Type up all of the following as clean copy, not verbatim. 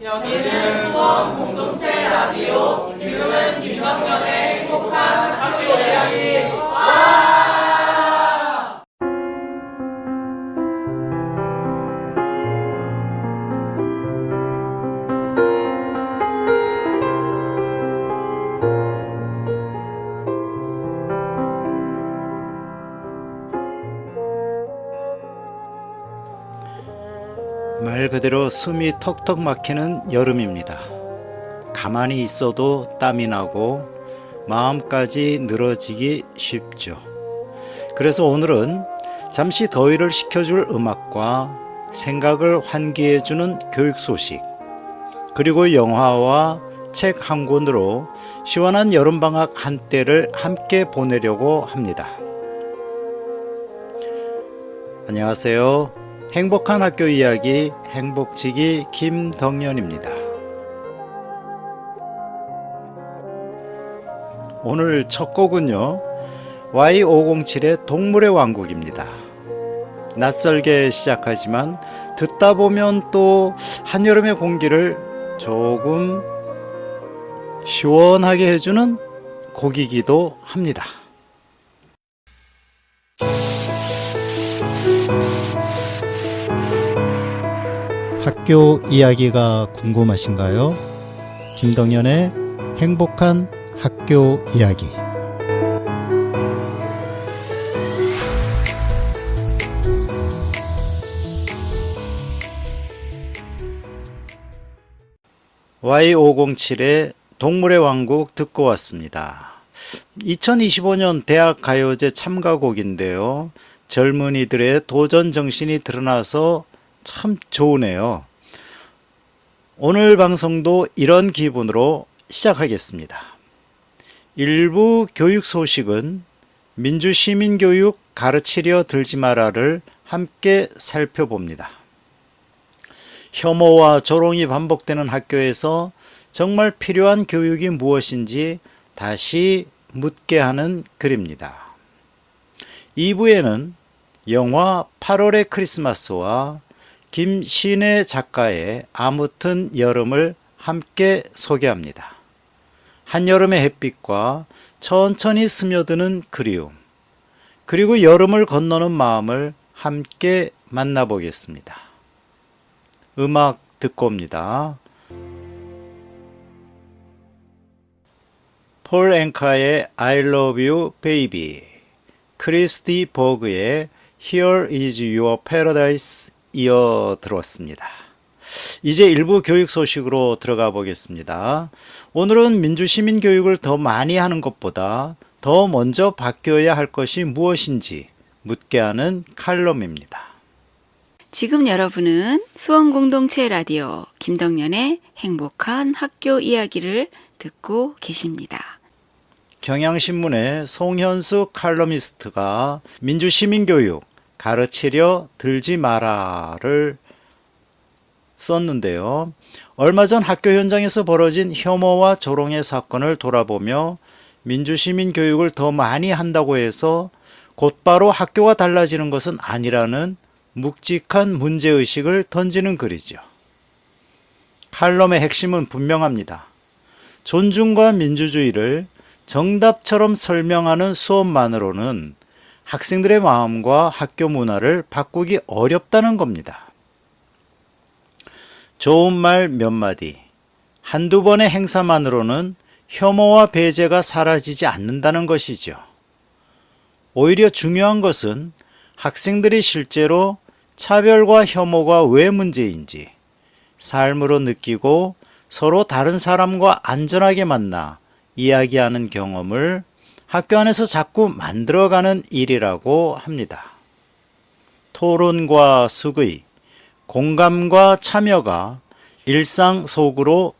여기는 수원 공동체 라디오. 지금은 김덕년의 행복한 학교 이야기. 말 그대로 숨이 턱턱 막히는 여름입니다. 가만히 있어도 땀이 나고 마음까지 늘어지기 쉽죠. 그래서 오늘은 잠시 더위를 식혀줄 음악과 생각을 환기해주는 교육 소식, 그리고 영화와 책 한 권으로 시원한 여름방학 한때를 함께 보내려고 합니다. 안녕하세요. 행복한 학교 이야기 행복지기 김덕년입니다. 오늘 첫 곡은요, Y507의 동물의 왕국입니다. 낯설게 시작하지만 듣다 보면 또 한여름의 공기를 조금 시원하게 해주는 곡이기도 합니다. 학교 이야기가 궁금하신가요? 김덕년의 행복한 학교 이야기. Y507의 동물의 왕국 듣고 왔습니다. 2025년 대학가요제 참가곡인데요. 젊은이들의 도전 정신이 드러나서 참 좋으네요. 오늘 방송도 이런 기분으로 시작하겠습니다. 일부 교육 소식은 민주시민교육 가르치려 들지 마라를 함께 살펴봅니다. 혐오와 조롱이 반복되는 학교에서 정말 필요한 교육이 무엇인지 다시 묻게 하는 글입니다. 2부에는 영화 8월의 크리스마스와 김신혜 작가의 아무튼 여름을 함께 소개합니다. 한여름의 햇빛과 천천히 스며드는 그리움, 그리고 여름을 건너는 마음을 함께 만나보겠습니다. 음악 듣고 옵니다. 폴 앵카의 I love you baby, 크리스티 버그의 Here is your paradise 이어 들었습니다. 이제 일부 교육 소식으로 들어가 보겠습니다. 오늘은 민주시민교육을 더 많이 하는 것보다 더 먼저 바뀌어야 할 것이 무엇인지 묻게 하는 칼럼입니다. 지금 여러분은 수원공동체 라디오 김덕년의 행복한 학교 이야기를 듣고 계십니다. 경향신문의 송현수 칼럼니스트가 민주시민교육 가르치려 들지 마라를 썼는데요. 얼마 전 학교 현장에서 벌어진 혐오와 조롱의 사건을 돌아보며 민주시민교육을 더 많이 한다고 해서 곧바로 학교가 달라지는 것은 아니라는 묵직한 문제의식을 던지는 글이죠. 칼럼의 핵심은 분명합니다. 존중과 민주주의를 정답처럼 설명하는 수업만으로는 학생들의 마음과 학교 문화를 바꾸기 어렵다는 겁니다. 좋은 말 몇 마디, 한두 번의 행사만으로는 혐오와 배제가 사라지지 않는다는 것이죠. 오히려 중요한 것은 학생들이 실제로 차별과 혐오가 왜 문제인지 삶으로 느끼고 서로 다른 사람과 안전하게 만나 이야기하는 경험을 학교 안에서 자꾸 만들어가는 일이라고 합니다. 토론과 수의, 공감과 참여가 일상 속으로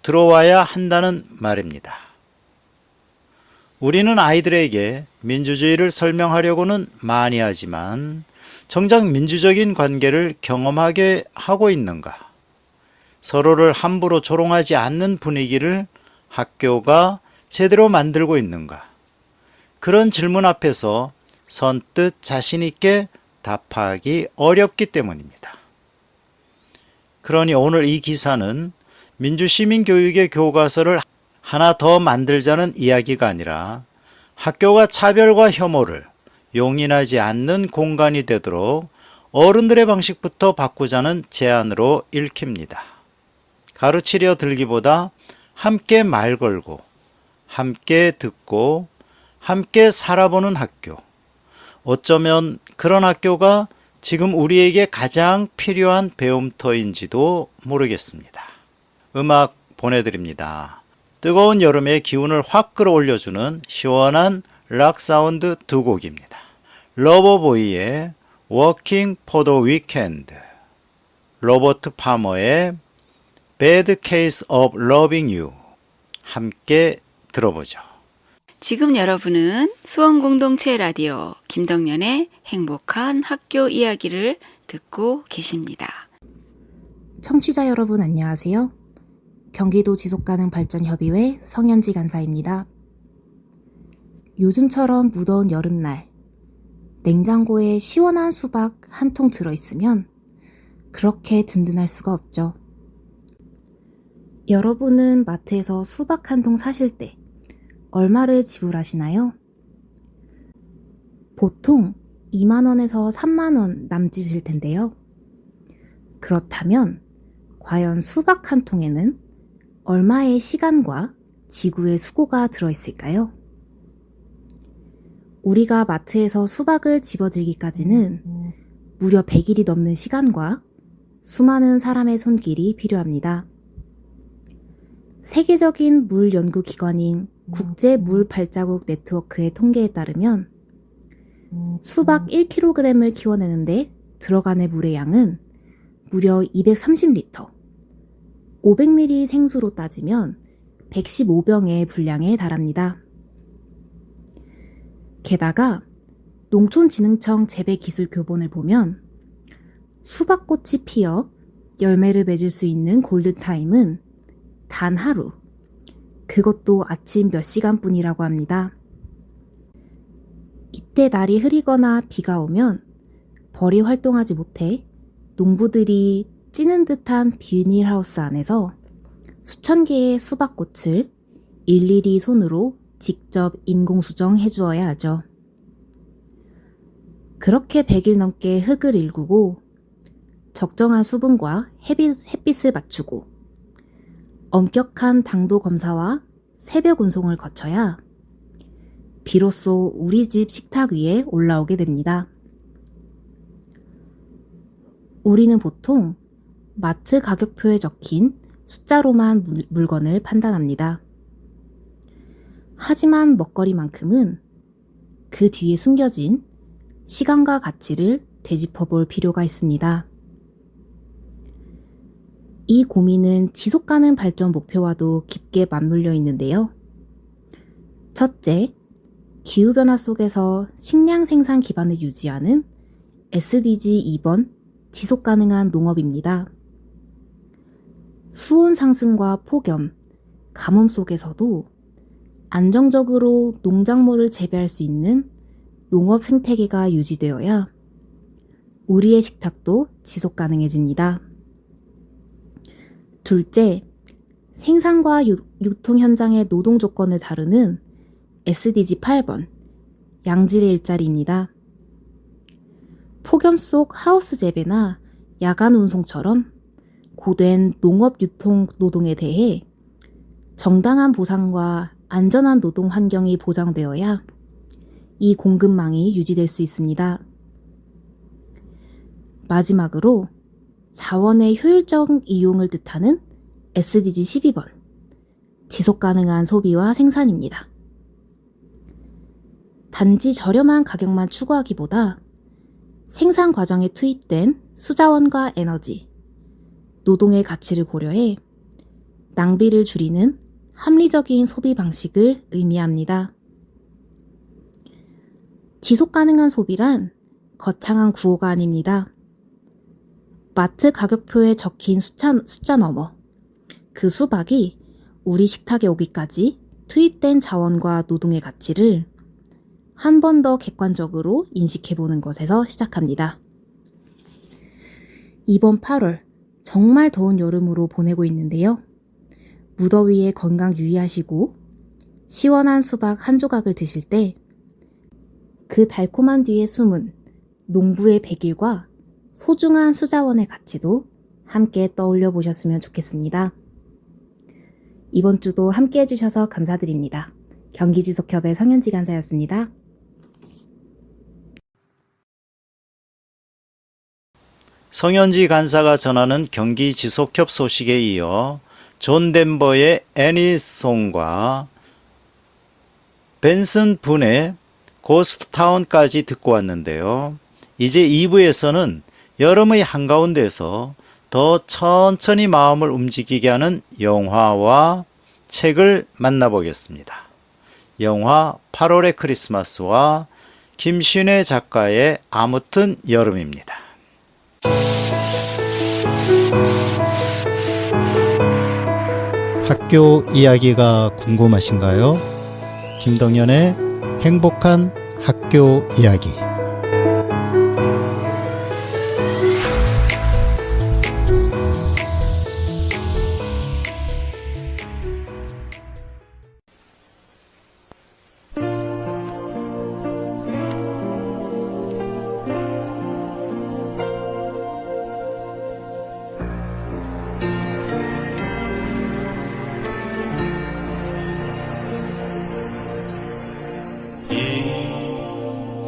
들어와야 한다는 말입니다. 우리는 아이들에게 민주주의를 설명하려고는 많이 하지만 정작 민주적인 관계를 경험하게 하고 있는가? 서로를 함부로 조롱하지 않는 분위기를 학교가 제대로 만들고 있는가? 그런 질문 앞에서 선뜻 자신 있게 답하기 어렵기 때문입니다. 그러니 오늘 이 기사는 민주시민교육의 교과서를 하나 더 만들자는 이야기가 아니라 학교가 차별과 혐오를 용인하지 않는 공간이 되도록 어른들의 방식부터 바꾸자는 제안으로 읽힙니다. 가르치려 들기보다 함께 말 걸고 함께 듣고 함께 살아보는 학교. 어쩌면 그런 학교가 지금 우리에게 가장 필요한 배움터인지도 모르겠습니다. 음악 보내드립니다. 뜨거운 여름의 기운을 확 끌어올려주는 시원한 락 사운드 두 곡입니다. 러버보이의 Working for the Weekend, 로버트 파머의 Bad Case of Loving You 함께 들어보죠. 지금 여러분은 수원공동체 라디오 김덕년의 행복한 학교 이야기를 듣고 계십니다. 청취자 여러분 안녕하세요. 경기도 지속가능발전협의회 성현지 간사입니다. 요즘처럼 무더운 여름날 냉장고에 시원한 수박 한 통 들어있으면 그렇게 든든할 수가 없죠. 여러분은 마트에서 수박 한 통 사실 때 얼마를 지불하시나요? 보통 2만원에서 3만원 남짓일 텐데요. 그렇다면 과연 수박 한 통에는 얼마의 시간과 지구의 수고가 들어있을까요? 우리가 마트에서 수박을 집어들기까지는 무려 100일이 넘는 시간과 수많은 사람의 손길이 필요합니다. 세계적인 물 연구 기관인 국제 물 발자국 네트워크의 통계에 따르면 수박 1kg을 키워내는데 들어가는 물의 양은 무려 230리터, 500ml 생수로 따지면 115병의 분량에 달합니다. 게다가 농촌진흥청 재배기술교본을 보면 수박꽃이 피어 열매를 맺을 수 있는 골든타임은 단 하루, 그것도 아침 몇 시간뿐이라고 합니다. 이때 날이 흐리거나 비가 오면 벌이 활동하지 못해 농부들이 찌는 듯한 비닐하우스 안에서 수천 개의 수박꽃을 일일이 손으로 직접 인공수정해 주어야 하죠. 그렇게 100일 넘게 흙을 일구고 적정한 수분과 햇빛을 맞추고 엄격한 당도 검사와 새벽 운송을 거쳐야 비로소 우리 집 식탁 위에 올라오게 됩니다. 우리는 보통 마트 가격표에 적힌 숫자로만 물건을 판단합니다. 하지만 먹거리만큼은 그 뒤에 숨겨진 시간과 가치를 되짚어 볼 필요가 있습니다. 이 고민은 지속가능 발전 목표와도 깊게 맞물려 있는데요. 첫째, 기후변화 속에서 식량 생산 기반을 유지하는 SDG 2번 지속가능한 농업입니다. 수온 상승과 폭염, 가뭄 속에서도 안정적으로 농작물을 재배할 수 있는 농업 생태계가 유지되어야 우리의 식탁도 지속가능해집니다. 둘째, 생산과 유통 현장의 노동 조건을 다루는 SDG 8번, 양질의 일자리입니다. 폭염 속 하우스 재배나 야간 운송처럼 고된 농업 유통 노동에 대해 정당한 보상과 안전한 노동 환경이 보장되어야 이 공급망이 유지될 수 있습니다. 마지막으로 자원의 효율적 이용을 뜻하는 SDG 12번, 지속가능한 소비와 생산입니다. 단지 저렴한 가격만 추구하기보다 생산 과정에 투입된 수자원과 에너지, 노동의 가치를 고려해 낭비를 줄이는 합리적인 소비 방식을 의미합니다. 지속가능한 소비란 거창한 구호가 아닙니다. 마트 가격표에 적힌 숫자 너머 그 수박이 우리 식탁에 오기까지 투입된 자원과 노동의 가치를 한 번 더 객관적으로 인식해보는 것에서 시작합니다. 이번 8월 정말 더운 여름으로 보내고 있는데요. 무더위에 건강 유의하시고 시원한 수박 한 조각을 드실 때 그 달콤한 뒤에 숨은 농부의 백일과 소중한 수자원의 가치도 함께 떠올려 보셨으면 좋겠습니다. 이번 주도 함께 해주셔서 감사드립니다. 경기지속협의 성현지 간사였습니다. 성현지 간사가 전하는 경기지속협 소식에 이어 존 덴버의 애니송과 벤슨 분의 고스트타운까지 듣고 왔는데요. 이제 2부에서는 여름의 한가운데에서 더 천천히 마음을 움직이게 하는 영화와 책을 만나보겠습니다. 영화 8월의 크리스마스와 김신혜 작가의 아무튼 여름입니다. 학교 이야기가 궁금하신가요? 김동연의 행복한 학교 이야기.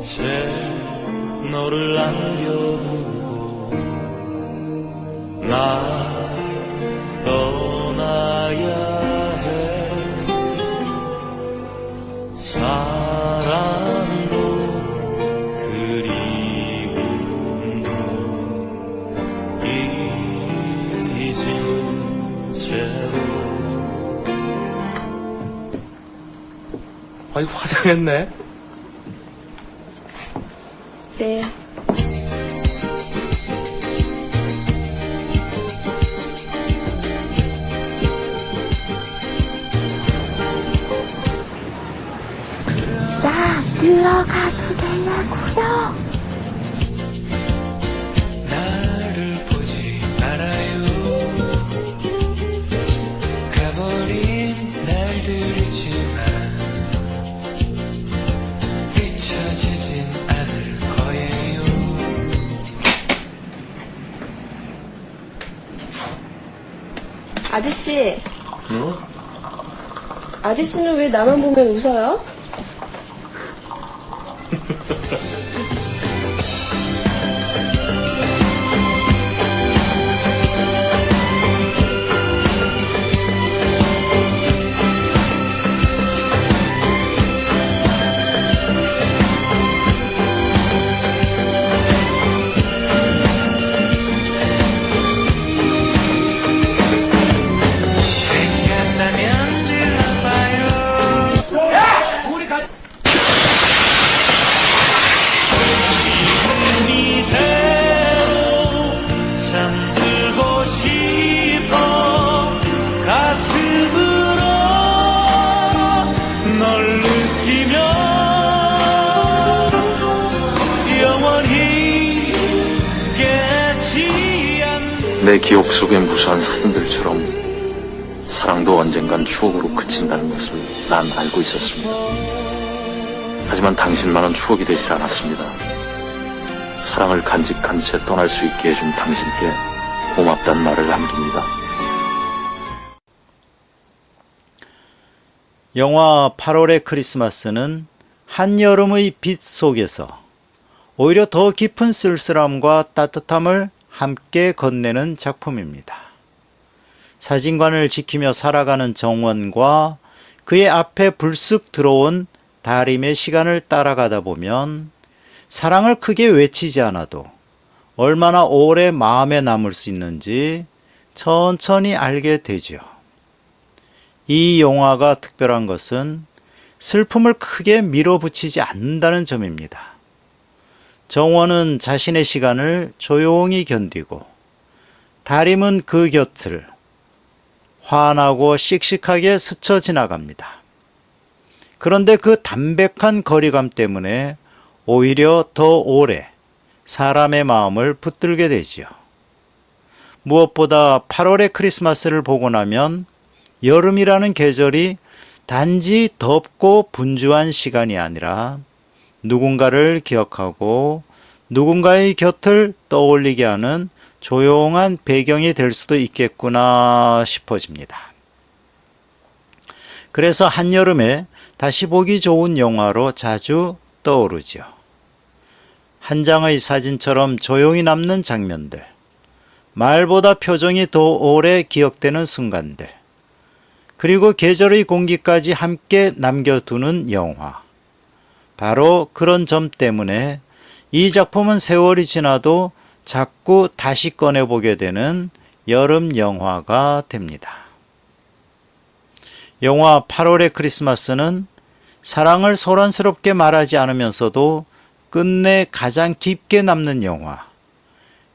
이제 너를 남겨두고 나 떠나야 해. 사랑도 그리움도 잊은 채로. 아이 화장했네. 네. 나 들어가도 되냐고요? 나를 보지 말아요. 가버린 날들이지만 잊혀지진 않을 거예요. 아저씨, 응? 아저씨는 왜 나만 보면 웃어요? 생각나면 들어봐요. 이대로 잠들고 싶어. 가슴으로 널 느끼며 영원히 깨지 않는 내 기억 속의 무수한 사진들처럼 사랑도 언젠간 추억으로 그친다는 것을 난 알고 있었습니다. 하지만 당신만은 추억이 되지 않았습니다. 사랑을 간직한 채 떠날 수 있게 해준 당신께 고맙다는 말을 남깁니다. 영화 8월의 크리스마스는 한여름의 빛 속에서 오히려 더 깊은 쓸쓸함과 따뜻함을 함께 건네는 작품입니다. 사진관을 지키며 살아가는 정원과 그의 앞에 불쑥 들어온 다림의 시간을 따라가다 보면 사랑을 크게 외치지 않아도 얼마나 오래 마음에 남을 수 있는지 천천히 알게 되죠. 이 영화가 특별한 것은 슬픔을 크게 밀어붙이지 않는다는 점입니다. 정원은 자신의 시간을 조용히 견디고 다림은 그 곁을 환하고 씩씩하게 스쳐 지나갑니다. 그런데 그 담백한 거리감 때문에 오히려 더 오래 사람의 마음을 붙들게 되지요. 무엇보다 8월의 크리스마스를 보고 나면 여름이라는 계절이 단지 덥고 분주한 시간이 아니라 누군가를 기억하고 누군가의 곁을 떠올리게 하는 조용한 배경이 될 수도 있겠구나 싶어집니다. 그래서 한여름에 다시 보기 좋은 영화로 자주 떠오르죠. 한 장의 사진처럼 조용히 남는 장면들, 말보다 표정이 더 오래 기억되는 순간들, 그리고 계절의 공기까지 함께 남겨두는 영화. 바로 그런 점 때문에 이 작품은 세월이 지나도 자꾸 다시 꺼내보게 되는 여름 영화가 됩니다. 영화 8월의 크리스마스는 사랑을 소란스럽게 말하지 않으면서도 끝내 가장 깊게 남는 영화,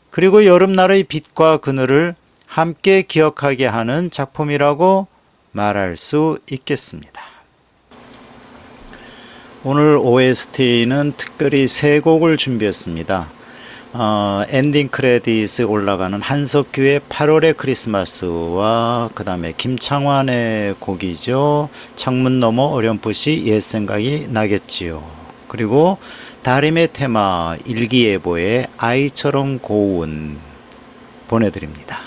그리고 여름날의 빛과 그늘을 함께 기억하게 하는 작품이라고 말할 수 있겠습니다. 오늘 OST는 특별히 세 곡을 준비했습니다. 엔딩 크레딧에 올라가는 한석규의 8월의 크리스마스와 그 다음에 김창완의 곡이죠. 창문 너머 어렴풋이 옛 생각이 나겠지요. 그리고 다림의 테마 일기예보의 아이처럼 고운 보내드립니다.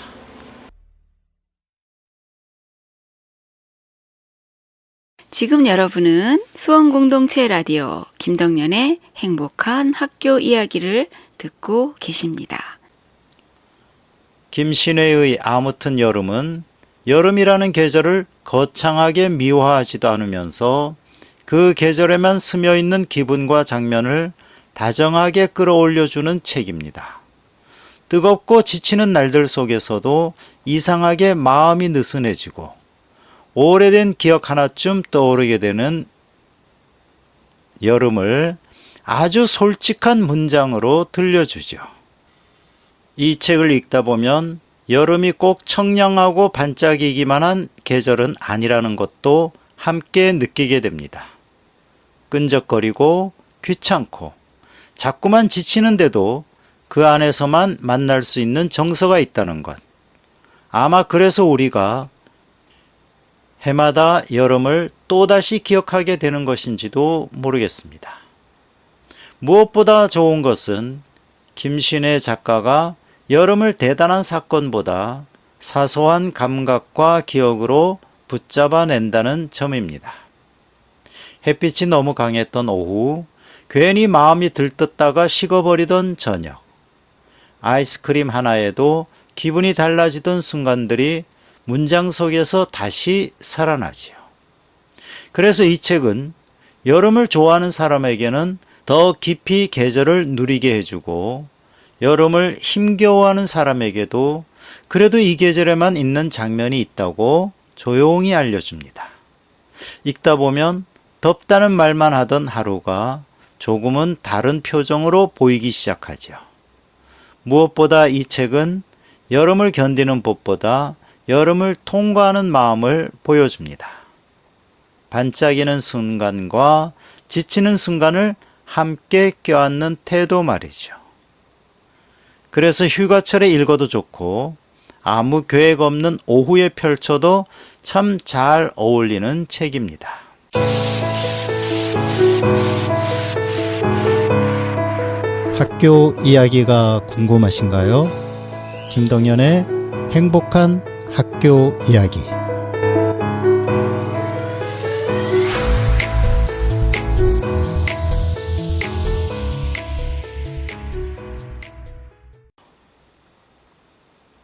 지금 여러분은 수원공동체 라디오 김덕년의 행복한 학교 이야기를 듣고 계십니다. 김신혜의 아무튼 여름은 여름이라는 계절을 거창하게 미화하지도 않으면서 그 계절에만 스며있는 기분과 장면을 다정하게 끌어올려주는 책입니다. 뜨겁고 지치는 날들 속에서도 이상하게 마음이 느슨해지고 오래된 기억 하나쯤 떠오르게 되는 여름을 아주 솔직한 문장으로 들려주죠. 이 책을 읽다 보면 여름이 꼭 청량하고 반짝이기만 한 계절은 아니라는 것도 함께 느끼게 됩니다. 끈적거리고 귀찮고 자꾸만 지치는데도 그 안에서만 만날 수 있는 정서가 있다는 것. 아마 그래서 우리가 해마다 여름을 또다시 기억하게 되는 것인지도 모르겠습니다. 무엇보다 좋은 것은 김신혜 작가가 여름을 대단한 사건보다 사소한 감각과 기억으로 붙잡아낸다는 점입니다. 햇빛이 너무 강했던 오후, 괜히 마음이 들떴다가 식어버리던 저녁, 아이스크림 하나에도 기분이 달라지던 순간들이 문장 속에서 다시 살아나지요. 그래서 이 책은 여름을 좋아하는 사람에게는 더 깊이 계절을 누리게 해주고 여름을 힘겨워하는 사람에게도 그래도 이 계절에만 있는 장면이 있다고 조용히 알려줍니다. 읽다 보면 덥다는 말만 하던 하루가 조금은 다른 표정으로 보이기 시작하죠. 무엇보다 이 책은 여름을 견디는 법보다 여름을 통과하는 마음을 보여줍니다. 반짝이는 순간과 지치는 순간을 함께 껴안는 태도 말이죠. 그래서 휴가철에 읽어도 좋고 아무 계획 없는 오후에 펼쳐도 참 잘 어울리는 책입니다. 학교 이야기가 궁금하신가요? 김덕년의 행복한 학교 이야기.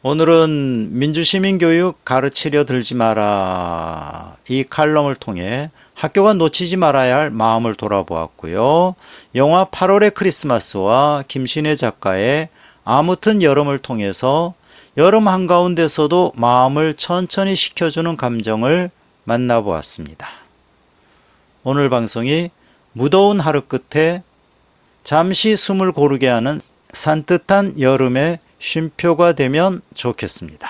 오늘은 민주시민교육 가르치려 들지 마라 이 칼럼을 통해 학교가 놓치지 말아야 할 마음을 돌아보았고요. 영화 8월의 크리스마스와 김신혜 작가의 아무튼 여름을 통해서 여름 한가운데서도 마음을 천천히 식혀주는 감정을 만나보았습니다. 오늘 방송이 무더운 하루 끝에 잠시 숨을 고르게 하는 산뜻한 여름의 쉼표가 되면 좋겠습니다.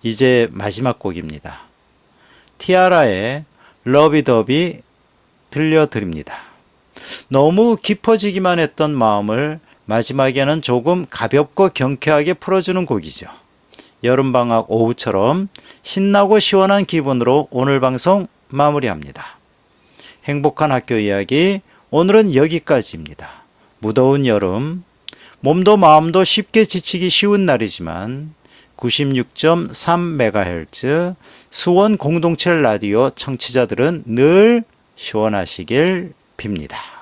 이제 마지막 곡입니다. 티아라의 러비더비 들려드립니다. 너무 깊어지기만 했던 마음을 마지막에는 조금 가볍고 경쾌하게 풀어주는 곡이죠. 여름방학 오후처럼 신나고 시원한 기분으로 오늘 방송 마무리합니다. 행복한 학교 이야기, 오늘은 여기까지입니다. 무더운 여름, 몸도 마음도 쉽게 지치기 쉬운 날이지만 96.3MHz 수원 공동체 라디오 청취자들은 늘 시원하시길 빕니다.